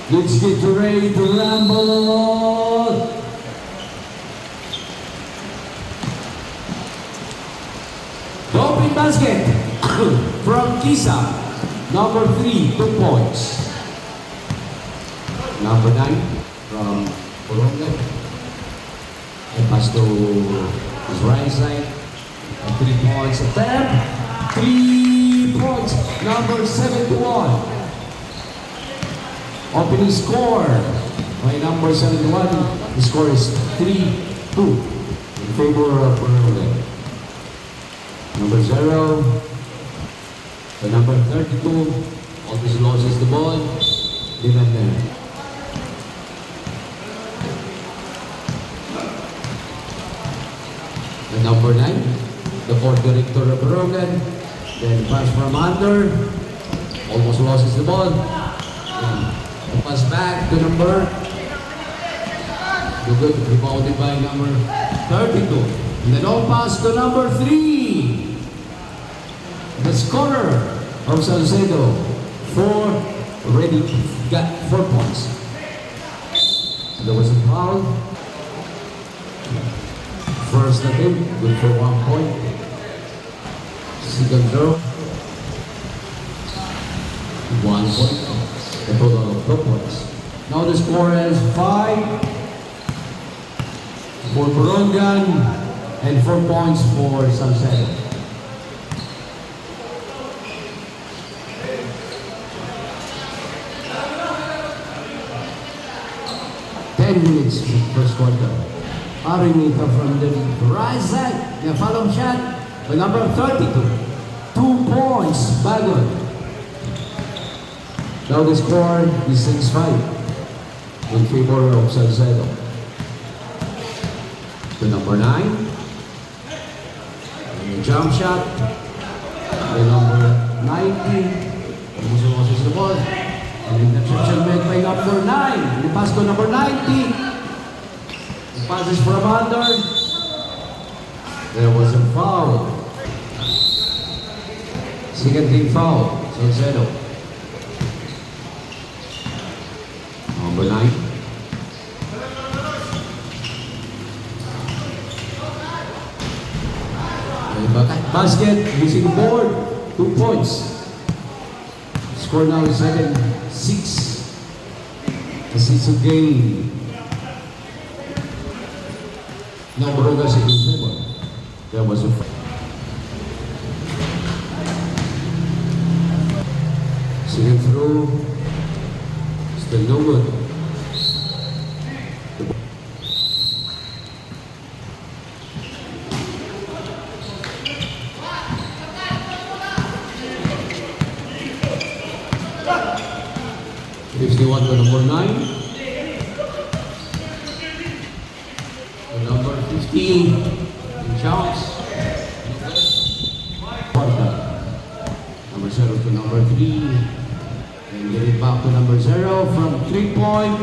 Let's get ready to rumble. Doping basket from Kisa. Number 3, 2 points. Number 9 from Colombia. And pass to his right side. And 3 points attempt. 3 points. Number 71. Opening score by number 71. The score is 3-2 in favor of Colombia. Number 0. The number 32. Always loses the ball. Defender. The number 9. The court director of Rogan. Then pass from under. Almost loses the ball. Then pass back to number. Good. Rebounded by number 32. And then all pass to number 3. The scorer of Salcedo, 4, already got 4 points. There was a foul. First attempt, good for 1 point. Second throw, 1 point. A total of 2 points. Now the score is 5 for Borongan and 4 points for Salcedo. 10 minutes first quarter. Arimita from the right side. The follow shot by number 32. 2 points. Bagon. Now the score is 6-5 in favor of Salcedo. To number 9. And jump shot by number 90. Almost loses the ball. And interception made by number 9. The pass to number 90. The pass is from under. There was a foul. Second team foul. Salcedo. Number 9. Basket, missing board. 2 points. Score now is 7-6. As it's a game. Now Barogas in favor. There was a second throw. Still no good. One to number 9. To number 15. In chance. Number 0 to number 3. And get it back to number 0 from 3-point.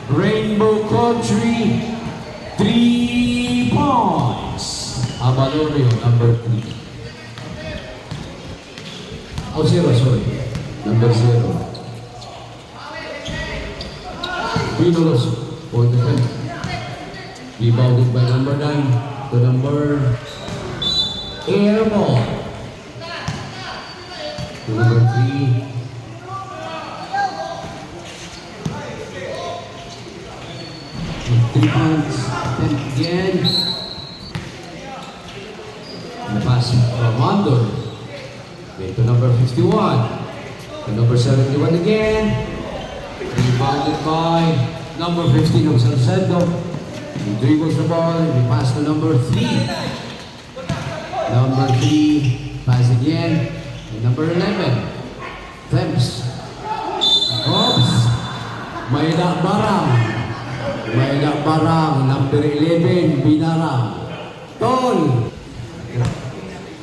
Rainbow Country. 3 points. Abalorio, number 3. Oh, 0, sorry. Number 0. Pinolos for the 10. Rebounded by number 9 to number Airball. To number 3. With 3 points. 10 again. And the pass from under. Then to number 51. To number 71 again. Rebounded by number 15 of Salcedo. He dribbles the ball. He pass to number 3. Number 3. Pass again. And number 11. Thames. Oops. Mayda Barang. Mayda Barang. Number 11. Binarang. Tol.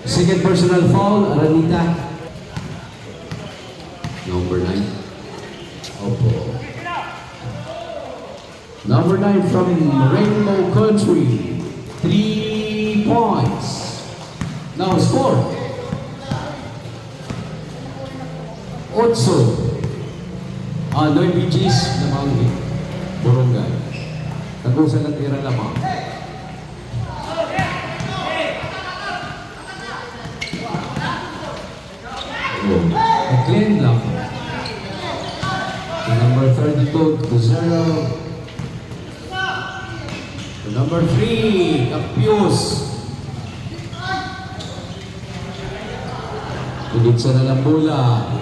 Second personal foul. Aranita. Number 9. Opo. Number 9 from Rainbow Country. 3 points. Now score. 8. Noy BGs lamang Burungan. Tagusan ng tira lamang. Clean lang. To number 32, to 0. To number 3, Capius. Tulit sa Nalambula.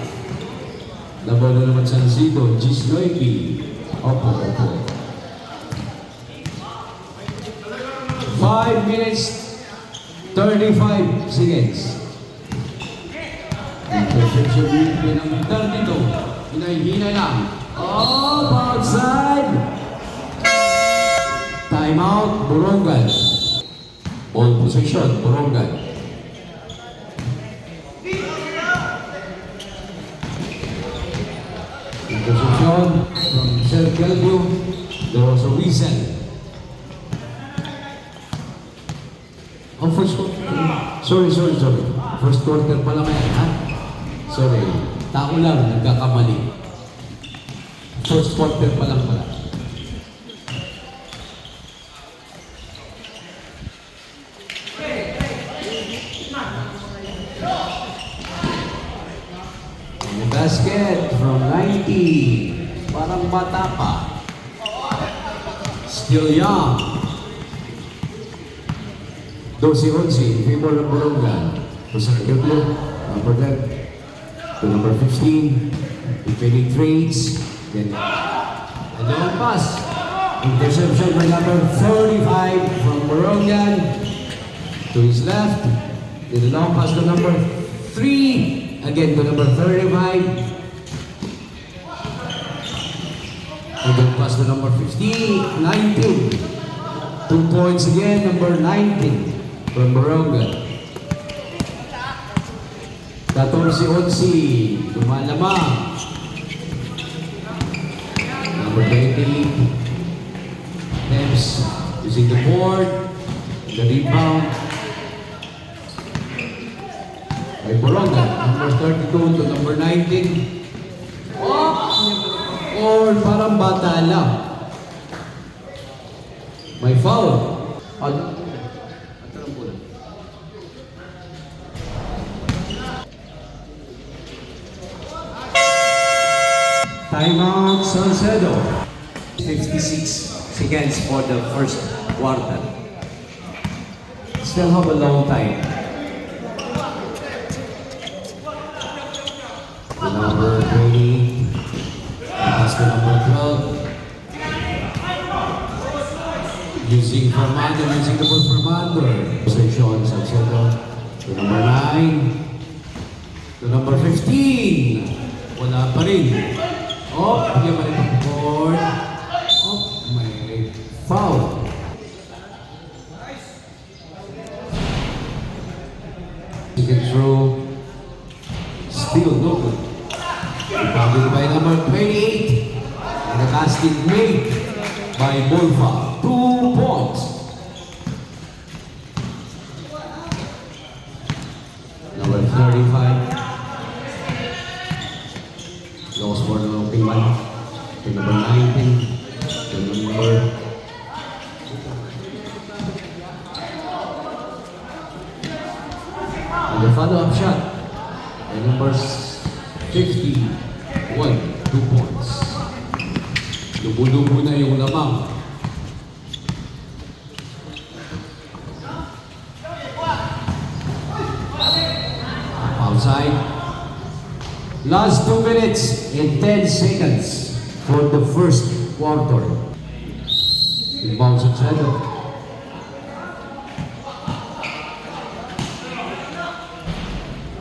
Labaw na naman sa Sido, Gis Noypi. Opo. 5 minutes, 35 seconds. Interception win ng 32. Hinay-hinay lang. Outside! Timeout, Borongan. Ball possession, Borongan. Interception from Sir Galvio. There was a whistle. First quarter. Sorry. First quarter pa lang yan, ha? Sorry. Tao lang, nagkakamali. First quarter pa lang pala. And the basket from 90. Parang bata pa. Still young. 12-11 in favor of Borongan. Sa Galvio, number 10 to number 15. Defending trades. Then, a long pass. Interception by number 45 from Borongan. To his left. Then a long pass to number 3. Again to number 35. Again pass to number 15. 19. 2 points again, number 19. From Borongan. 14-11. Lumalamang. Number 20. Temps using the board. The rebound. By Borongan. Number 32 to number 19. Or parang bata lang. May foul. Timeout, Salcedo. 56 seconds for the first quarter. Still have a long time. The number 20. Pass to number 12. Using Fernando, using the ball Fernando. Possession, Salcedo. To number 9. To number 15. Wala pa rin. Bigyan pa rin ang board. May foul. Second throw. Still no good. Rebounded by number 28. And the basket made by Bolfa. 2 points. Number 35. Lost for the open one. To number 19. To number... And the follow-up shot. And number 51. 2 points. Lubo-lubo na yung lamang. Outside. Last 2 minutes and 10 seconds for the first quarter. Inbound sa Salcedo.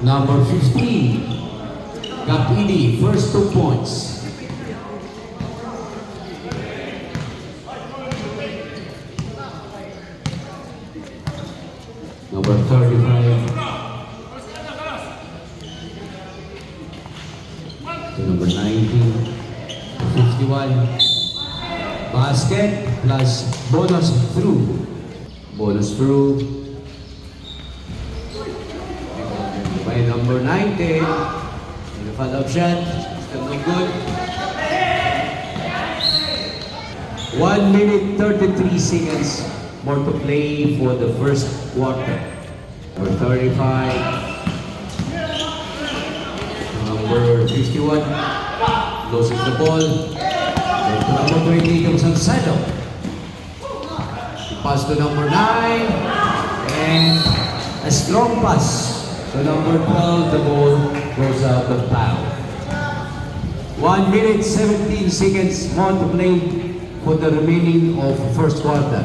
Number 15, Capidi, first 2 points. Number 35. To number 19, 51. Basket plus bonus through. Bonus through. By number 19. And the follow-up shot. Still no good. 1 minute 33 seconds more to play for the first quarter. Number 35. Number 51 loses the ball. Then to number 28 of Salcedo. Pass to number 9. And a strong pass to number 12. The ball goes out of bounds. 1 minute 17 seconds more to play for the remaining of first quarter.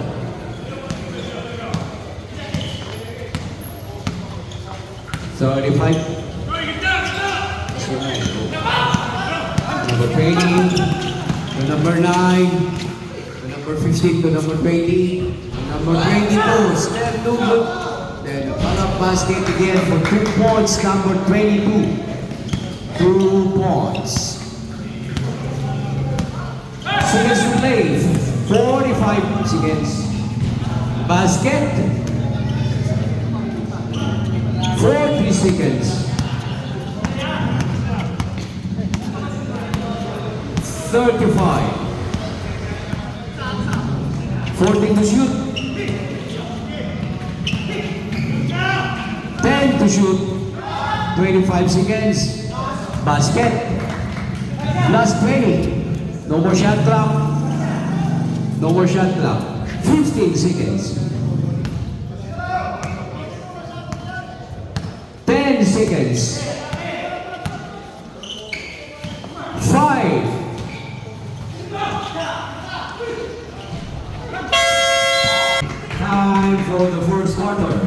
So 35. Number 20 to number 9 to number 15 to number 20 to number 22. Still too good. Then follow-up basket again for 2 points. Number 22. 2 points. Seconds to play. 45 seconds. Basket. 40 seconds. 35. 14 to shoot. 10 to shoot. 25 seconds. Basket. Last 20. No more shot clock. No more shot clock. 15 seconds. 10 seconds. 5. Time for the first quarter.